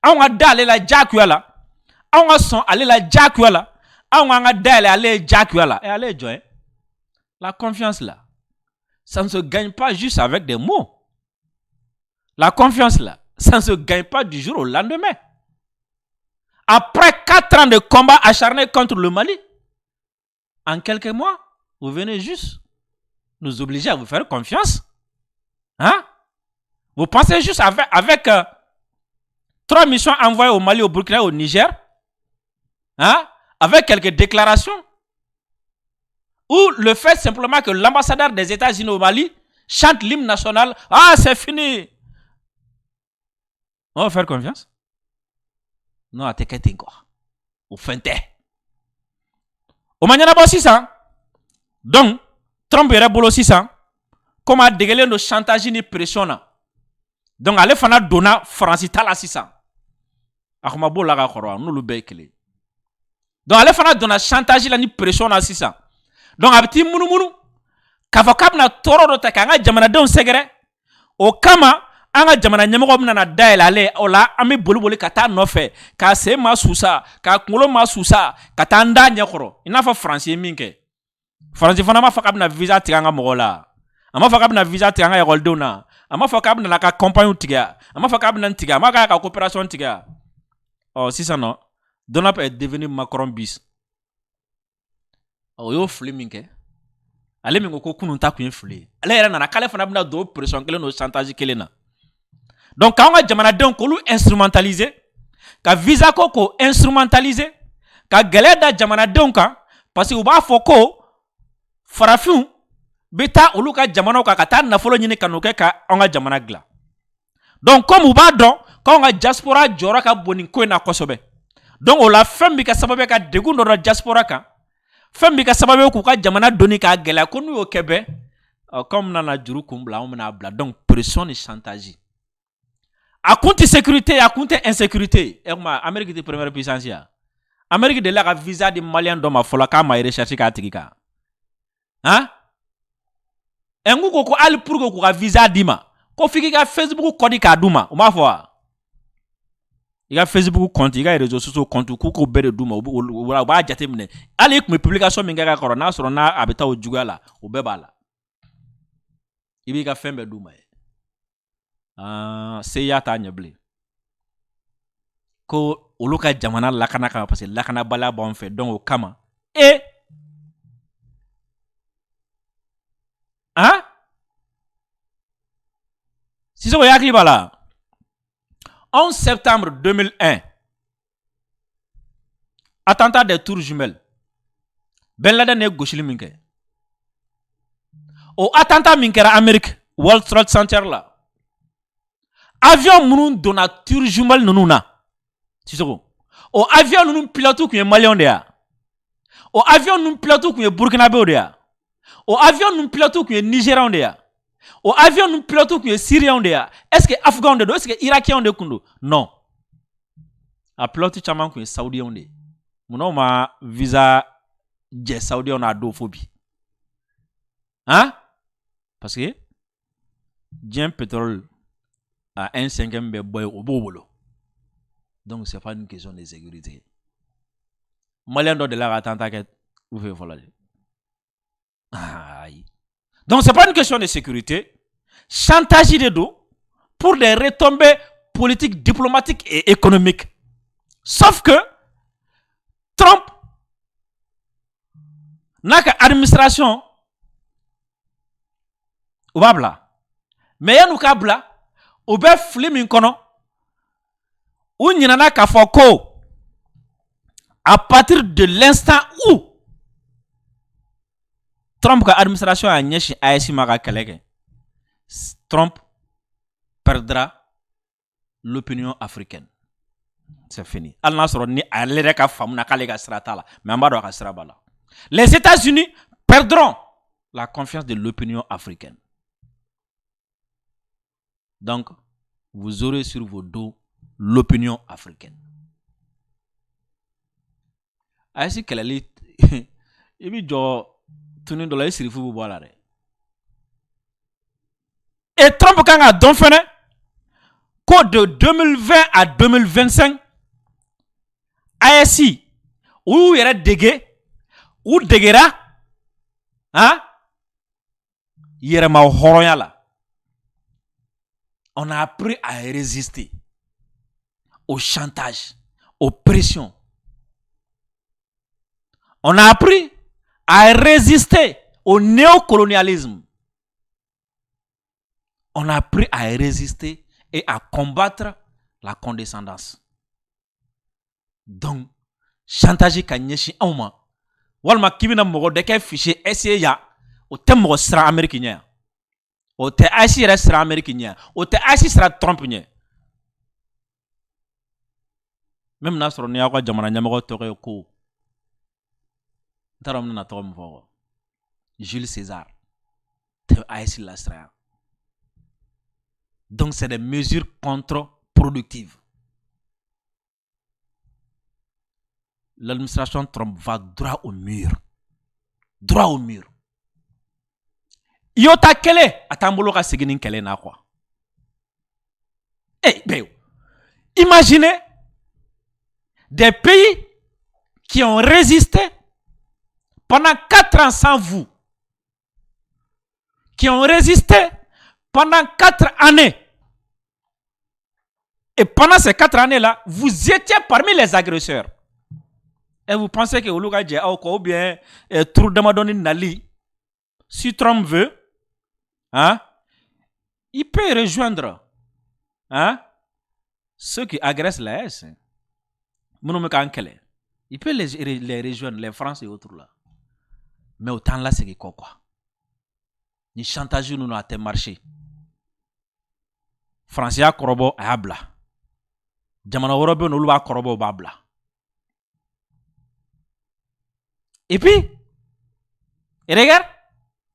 anw ka da ale la jagoya la anw ka sɔn ale la jagoya la anw k'an ka da yɛlɛ ale ye jagoya la ale ye jɔn ye? La confiance là ça ne se gagne pas juste avec des mots. La confiance là ça ne se gagne pas du jour au lendemain. Après 4 ans de combat acharné contre le Mali, en quelques mois, vous venez juste nous obliger à vous faire confiance. Vous pensez juste avec 3 missions envoyées au Mali, au Burkina et au Niger, avec quelques déclarations, ou le fait simplement que l'ambassadeur des États-Unis au Mali chante l'hymne national, c'est fini. On va faire confiance? Non, à t'inquiéter quoi. Au fente. Au maniana bo 600. Donc, Trump yɛrɛ bolo 600. Comme a dégagé de chantage ni pression na. Donc, ale fana donna Francis tala 600. akuma bo la ka khoro n'olu bɛɛ kele donc ale fana donna chantage la ni pression na sisan donc a bɛ t'i munumunu k'a fɔ k'a bɛna tɔɔrɔ dɔ ta k'an ka jamanadenw sɛgɛrɛ o kama an ka jamana ɲɛmɔgɔ bɛna dayɛlɛ ale o la an bɛ boli ka taa nɔfɛ k'a sen ma susa k'a kunkolo ma susa ka taa n da ɲɛkɔrɔ i n'a fɔ faransi ye min kɛ faransi fana m'a fɔ k'a bɛna visa tigɛ an ka mɔgɔw la a m'a fɔ k'a bɛna visa tigɛ an ka ekɔlidenw na a m'a fɔ k'a bɛna a ka campagne tigɛ a m'a fɔ k'a bɛna n tigɛ a m'a k'a ka coopération tigɛ sisan nɔ Donald est devenu Macron bis o y'o fili min kɛ ale min ko kunun ta kun ye fili ale yɛrɛ nana k'ale fana bɛna don pression kelen n'o chantage kelen na donc k'anw ka jamanadenw k'olu instrumentaliser ka visa ko k'o instrumentaliser ka gɛlɛya da jamanadenw kan parce que u b'a fɔ ko farafinw bɛ taa olu ka jamanaw kan ka taa nafolo ɲini ka n'o kɛ ka anw ka jamana dilan donc comme u b'a dɔn k'anw ka diaspora jɔyɔrɔ ka bon nin ko in na kosɛbɛ donc o la fɛn bɛ kɛ sababu ye ka degun dɔ da diaspora kan fɛn bɛ kɛ sababu ye k'u ka jamana donni k'a gɛlɛya ko n'u y'o kɛ bɛɛ k'anw bɛna juru kun bila anw bɛna bila donc pression ni chantage a kun tɛ sécurité a kun tɛ insécurité Amérique tɛ première puissance ya Amérique de la ka visa di malien dɔ ma fɔlɔ k'a ma recherche k'a tigi kan n ko hali pour que k'u ka visa di ma ko f'i k'i ka Facebook kɔdi k'a d'u ma u m'a fɔ wa i ka Facebook compte i ka réseaux sociaux compte k'u k'o bɛɛ de d'u ma u b'a jate minɛ hali i kun bɛ publication min kɛ ka kɔrɔ n'a sɔrɔ n'a a bɛ taa o juguya la o bɛɛ b'a la i b'i ka fɛn bɛɛ d'u ma ye seya t'a ɲɛ bilen ko olu ka jamana lakana kama parce que lakanabaliya b'anw fɛ donc o kama Sissoko i hakili b'a la 11 septembre 2001 attentat des tours jumelles Ben Laden ye gosili min kɛ o attentat min kɛra Amérique World Trade Center la avion minnu donna tour jumelle ninnu na Sissoko o avion ninnu pilote kun ye malien de ya o avion ninnu pilote kun ye burkinabé de ya o avion ninnu pilote kun ye nigérian de ya o avion ninnu pilote kun ye syrien de ya est-ce que afghan de do est-ce que irakien de kun do non a pilote caman kun ye saoudien de munna ma visa jɛ saoudien na do fo bi parce que diɲɛ pétrole à 1/5 bɛ bɔ o b'o bolo donc c'est pas une question de sécurité malien dɔ de la ka attentat kɛ u fɛ fɔlɔ de donc c'est pas une question de sécurité chantage de do pour des retombées politiques diplomatiques et économiques sauf que Trump n'a ka administration o b'a bila mais yan'u k'a bila o bɛ fili min kɔnɔ u ɲinana k'a fɔ ko à partir de l'instant où Trump ka administration a ɲɛsin AES ma ka kɛlɛ kɛ Trump perdra l'opinion africaine c'est fini hali n'a sɔrɔ ni ale yɛrɛ ka faamu na k'ale ka sira t'a la mais an b'a dɔn a ka sira b'a la les États-Unis perdront la confiance de l'opinion africaine donc vous aurez sur vos dos l'opinion africaine AES kɛlɛli i bi jɔ tuni dɔ la i sirifu bɛ bɔ a la dɛ et Trump kan ka dɔn fɛnɛ ko de 2020 à 2025 AES u y'u yɛrɛ dege u degera yɛrɛma hɔrɔnya la on a appris à résister au chantage aux pressions on a appris à résister au néocolonialisme on a appris à résister et à combattre la condescendance donc chantage ka ɲɛsin anw ma walima k'i bɛna mɔgɔ dɔ kɛ fichier essayer ya o tɛ mɔgɔ siran Amérique ɲɛ yan o tɛ AES yɛrɛ siran Amérique ɲɛ yan o tɛ AES siran Trump ɲɛ même n'a sɔrɔ ni y'aw ka jamana ɲɛmɔgɔ tɔgɔ ye ko n t'a dɔn n bɛna tɔgɔ min fɔ Jules César tɛ AES la siran yan donc c'est des mesures contre-productives l'administration Trump va droit au mur. Droit au mur. Yota kele atambolo ka seginin kele na quoi. Imaginez des pays qui ont résisté pendant 4 ans sans vous. Qui ont résisté pendant 4 années. Et pendant ces 4 années-là, vous étiez parmi les agresseurs. Et vous pensez que Oluga Dje ou bien Trou Damadoni Nali, si Trump veut, hein, il peut rejoindre, hein, ceux qui agressent la S. Il peut les rejoindre, les Français et autres là. Mais autant là, c'est quoi? Ni chantage nous n'a pas marché. Français a korobo a habla. Jamana worobe no luwa korobo babla. Et puis, et regarde,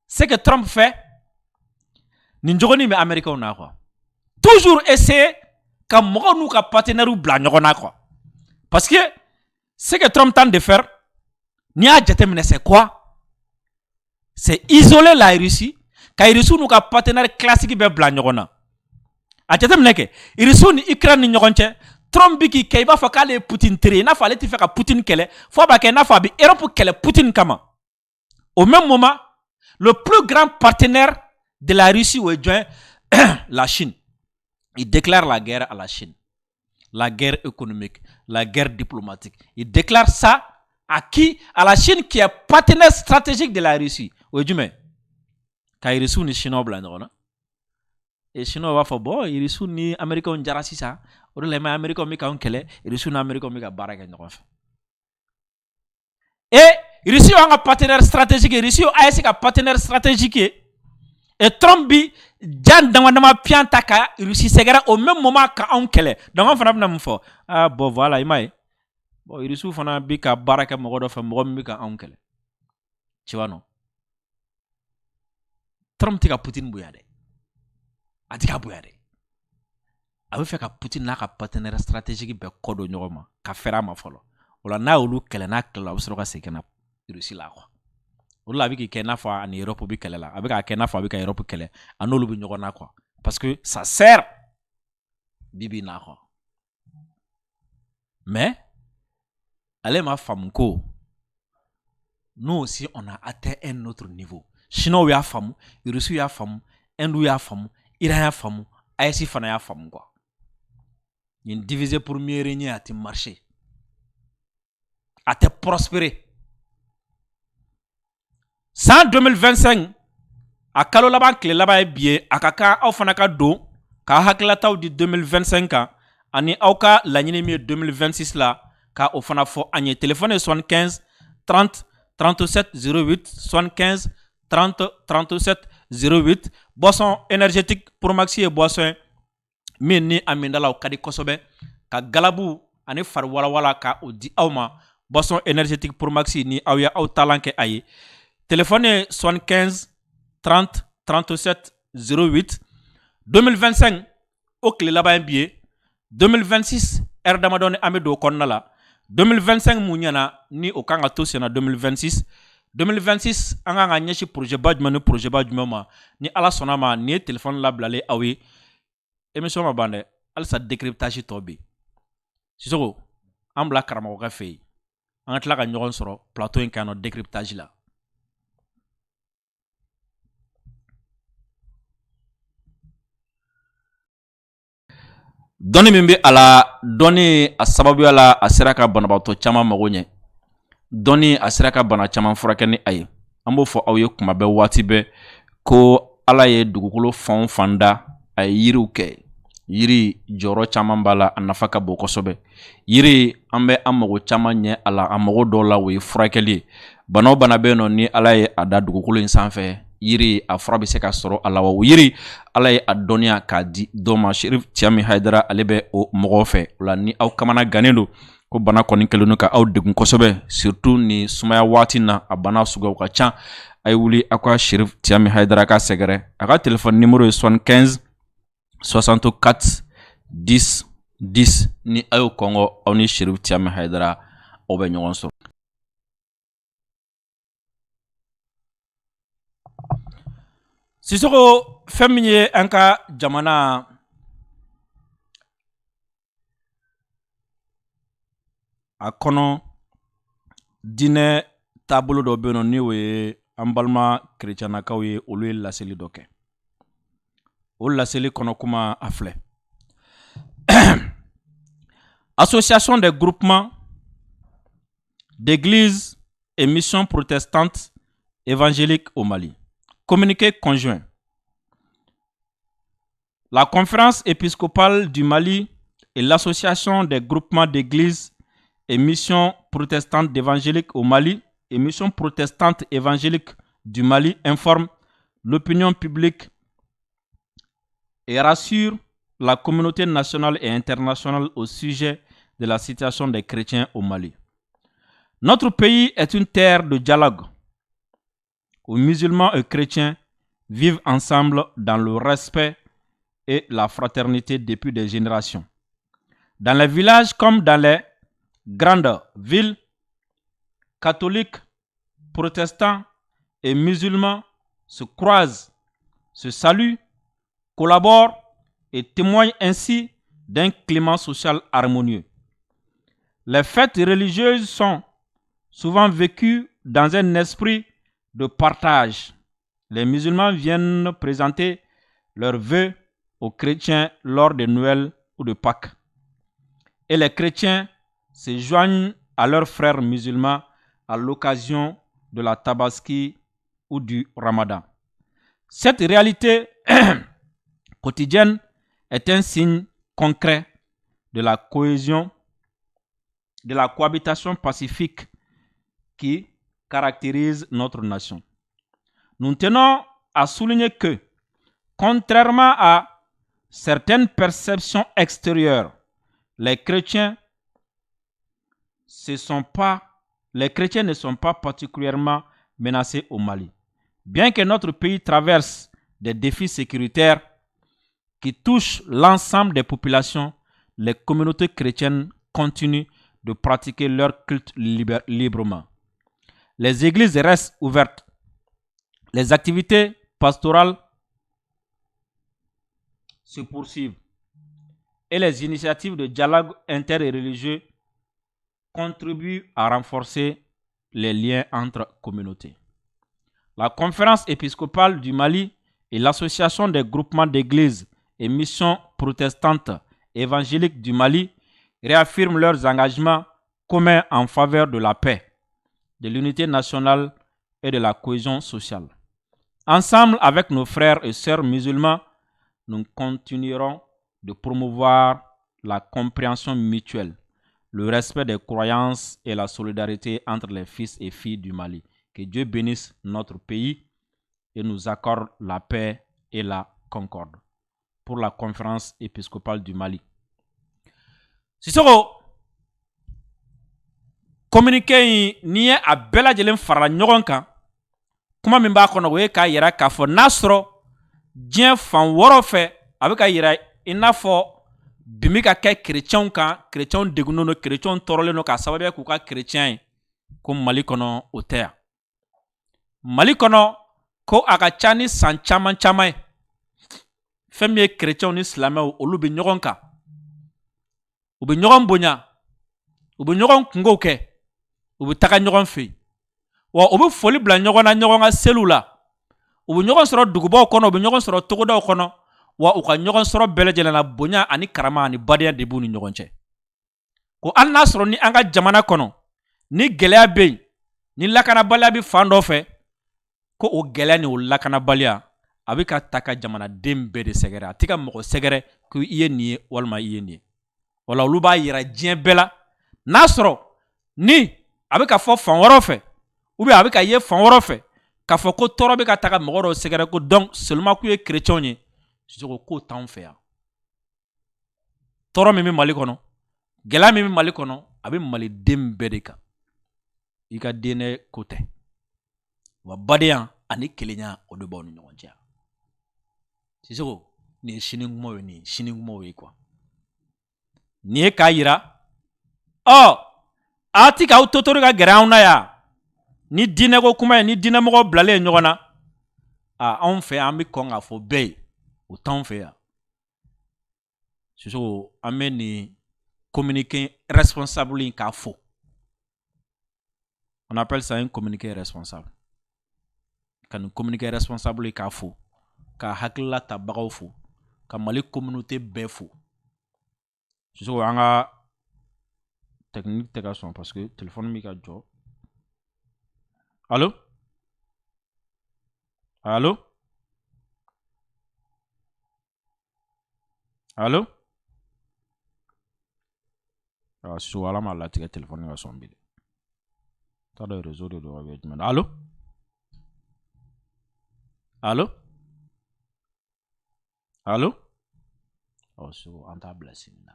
ce que Trump fait, ninjogoni me américain na quoi. Toujours essayer comme nous ka partenaire ou blanc quoi. Parce que ce que Trump tente de faire, ni a jeté c'est quoi? C'est isoler la Russie. Quand Russie nous ka partenaire classique be blanc na. A jeté que Russie ni Ukraine ni nyogonche. Trump qui kaiba fa kale Poutine tere na fa leti fa Poutine kele fo ba ke na fa bi Europe kele Poutine kama. Au même moment, le plus grand partenaire de la Russie est joint la Chine. Il déclare la guerre à la Chine. La guerre économique, la guerre diplomatique. Il déclare ça à qui? À la Chine qui est partenaire stratégique de la Russie. Oui, du mais quand il reçoit les Chinois blancs, et Chinois va faire bon, il reçoit les Américains jarasi ça. Ou les Américains mi ka onkele, il reçoit les Américains mi ka baraka ndoko. Et il reçoit un partenaire stratégique, il reçoit un partenaire stratégique. Et Trump bi jan dangwandama piantaka Russie segara au même moment ka onkele. Donc on fana na mfo. Ah bon voilà, imai. Bon il reçoit fana bi ka baraka mo do fa mo mi ka onkele. Tu vois non? Trump tika Poutine bouyade. Atika bouyade. A veut faire que Poutine n'a pas partenaire stratégique be kodo nyoma ka fera ma folo. Ola na olu kele na kele o soro ka sekena Russie la quoi. Ola bi ki kena fa en Europe bi kele la. Avec ka kena fa bi ka Europe kele anolu bi nyona quoi. Parce que ça sert bibi na quoi. Mais allez ma femme ko. Nous aussi on a atteint un autre niveau. Chinois ya femme, Russie ya femme, Indou ya femme, Iran ya femme, ASI fana ya femme quoi. Il divisé pour mieux régner à te marcher, à te prospérer. Sans 2025, à Kalo Laban Kle Laba est bien, à Kaka Aufanaka Do, Ka Haklatao di 2025, Ani Auka l'année 2026 là, Ka Ofanafo Agne téléphone 75 30 37 08 75 30 37 08 boisson énergétique pour maxi et boisson mini amindala o kadi kosobe ka galabu ani far wala ka o di awma boisson énergétique pour maxi ni awya aw talanke ayi téléphone 75 30 37 08 2025 o clé là-bas billet 2026 er damadone amedo konnala 2025 munyana ni o kanga to sena 2026 2026 anga nga nyeshi projet badjuma ni ala sonama ni téléphone la blale awi émission ma bande al sa décryptage tobi sisoko am bla karama ko fe an tla ka nyogon soro plateau en kano décryptage la doni mimbe ala doni asababu ala asiraka banabato chama magonye doni asiraka bana chama furakeni ay ambo fo awye kuma be wati be ko ala ye dugukolo fanda ay yiruke yiri joro chama bala anafaka bokosobe yiri ambe amogo chama nye ala amogo dola we furakeli bano bana be no ni ala ye ada dugukolo insanfe yiri afra be se ka soro ala wa yiri ala ye adonia ka di doma Sheriff Tiami Haidara alebe o mogofe la ni aw kamana ganendo ko bana koni kelunu ka aw degun kosobe surtout ni sumaya wati na abana suga ka cha ay wuli akwa Sheriff Tiami Haidara ka segere aka téléphone numéro 75 64 10 10 ni ayo kongo awni Sheriff Tiami Haidara aw bɛ ɲɔgɔn sɔrɔ. Sisoko fɛn min ye an ka jamana a kɔnɔ diinɛ taabolo dɔ bɛ yen nɔ ni o ye an balima kerecɛnnakaw ye, olu ye laseli dɔ kɛ. O laseli kɔnɔ kuma a filɛ. Association des groupements d'églises et missions protestantes évangéliques au Mali. Communiqué conjoint. La conférence épiscopale du Mali et l'association des groupements d'églises et missions protestantes évangéliques au Mali et missions protestantes évangéliques du Mali informent l'opinion publique et rassure la communauté nationale et internationale au sujet de la situation des chrétiens au Mali. Notre pays est une terre de dialogue où musulmans et chrétiens vivent ensemble dans le respect et la fraternité depuis des générations. Dans les villages comme dans les grandes villes, catholiques, protestants et musulmans se croisent, se saluent, collaborent et témoignent ainsi d'un climat social harmonieux. Les fêtes religieuses sont souvent vécues dans un esprit de partage. Les musulmans viennent présenter leurs vœux aux chrétiens lors de Noël ou de Pâques. Et les chrétiens se joignent à leurs frères musulmans à l'occasion de la Tabaski ou du Ramadan. Cette réalité quotidienne est un signe concret de la cohésion, de la cohabitation pacifique qui caractérise notre nation. Nous tenons à souligner que, contrairement à certaines perceptions extérieures, les chrétiens ne sont pas particulièrement menacés au Mali. Bien que notre pays traverse des défis sécuritaires qui touchent l'ensemble des populations, les communautés chrétiennes continuent de pratiquer leur culte librement. Les églises restent ouvertes. Les activités pastorales se poursuivent et les initiatives de dialogue interreligieux contribuent à renforcer les liens entre communautés. La conférence épiscopale du Mali et l'association des groupements d'églises et missions protestantes évangéliques du Mali réaffirment leurs engagements communs en faveur de la paix, de l'unité nationale et de la cohésion sociale. Ensemble avec nos frères et sœurs musulmans, nous continuerons de promouvoir la compréhension mutuelle, le respect des croyances et la solidarité entre les fils et filles du Mali. Que Dieu bénisse notre pays et nous accorde la paix et la concorde. Pour la conférence épiscopale du Mali. Sisoko, communiqué ni ye a bɛɛ lajɛlen farala ɲɔgɔn kan, kuma min b'a kɔnɔ o ye k'a yira k'a fɔ n'a sɔrɔ diɲɛ fan wɔɔrɔ fɛ a bɛ ka yira i n'a fɔ bi mi ka kɛ kerecɛnw kan, kerecɛnw degunnen don, kerecɛnw tɔɔrɔlen don k'a sababuya k'u ka kerecɛn ye, ko Mali kɔnɔ o tɛ yan. Mali kɔnɔ ko a ka ca ni san caman caman ye. Fɛn min ye kerecɛnw ni silamɛw olu bɛ ɲɔgɔn kan. U bɛ ɲɔgɔn bonya, u bɛ ɲɔgɔn kungow kɛ, u bɛ taga ɲɔgɔn fɛ yen. Wa u bɛ foli bila ɲɔgɔn na ɲɔgɔn ka seliw la. U bɛ ɲɔgɔn sɔrɔ dugubaw kɔnɔ, u bɛ ɲɔgɔn sɔrɔ togodaw kɔnɔ, wa u ka ɲɔgɔn sɔrɔ bɛɛ lajɛlen na bonya ani karama ani badenya de b'u ni ɲɔgɔn cɛ. Ko hali n'a sɔrɔ ni an ka jamana kɔnɔ ni gɛlɛya bɛ yen, ni lakanabaliya bɛ fan dɔ fɛ, ko o gɛlɛya ni o lakanabaliya a bɛ ka ta ka jamanaden bɛɛ de sɛgɛrɛ. A tɛ ka mɔgɔ sɛgɛrɛ ko i ye nin ye walima i ye nin ye. Wala olu b'a yira diɲɛ bɛɛ la. N'a sɔrɔ ni a bɛ ka fɔ fan wɛrɛw fɛ, ou bien a bɛ ka ye fan wɛrɛw fɛ, k'a fɔ ko tɔɔrɔ bɛ ka ta ka mɔgɔ dɔw sɛgɛrɛ ko donc seulement k'u ye chrétiens ye, Sisoko k'o t'anw fɛ yan. Tɔɔrɔ min bɛ Mali kɔnɔ, gɛlɛya min bɛ Mali kɔnɔ, a bɛ maliden bɛɛ de kan. I ka diinɛ ko tɛ. Wa badenya ani kelenya o de b'aw ni ɲɔgɔn cɛ. Sisoko, nin ye sini kumaw ye, nin ye sini kumaw ye quoi. Nin ye k'a yira ati ka autotori ka gɛrɛ na ya ni dinɛ ko kuma ye ni dinɛ mɔgɔ bilalen ɲɔgɔn na anw fɛ an bɛ kɔn k'a fɔ bɛɛ ye o t'anw fɛ yan Sisoko an bɛ nin communiqué responsable in k'a fɔ on appelle ça un communiqué responsable ka nin communiqué responsable k'a fɔ ka hakilila tabagaw fɔ ka Mali communauté bɛɛ fɔ Sisoko an ka technique tɛ ka sɔn parce que téléphone bɛ ka jɔ allo allo allo Sisoko ala ma latigɛ téléphone ka sɔn bilen t'a dɔn réseau de don avec jumɛn allo allo allo Sisoko an t'a bila sini na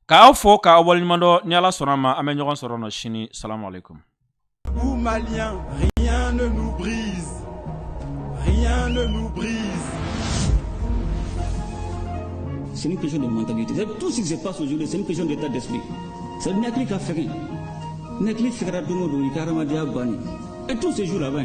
k'aw fɔ k'aw waleɲuman dɔn ni ala sɔnna ma an bɛ ɲɔgɔn sɔrɔ nɔ sini salamu alaikum. Vous Maliens, rien ne nous brise. Rien ne nous brise. C'est une question de mentalité. Tout ce qui se passe aujourd'hui, c'est une question d'état d'esprit. C'est Nekli qui a fait. Nekli fait Domo, Ikaramadi Abani. Et tous ces jours là-bas.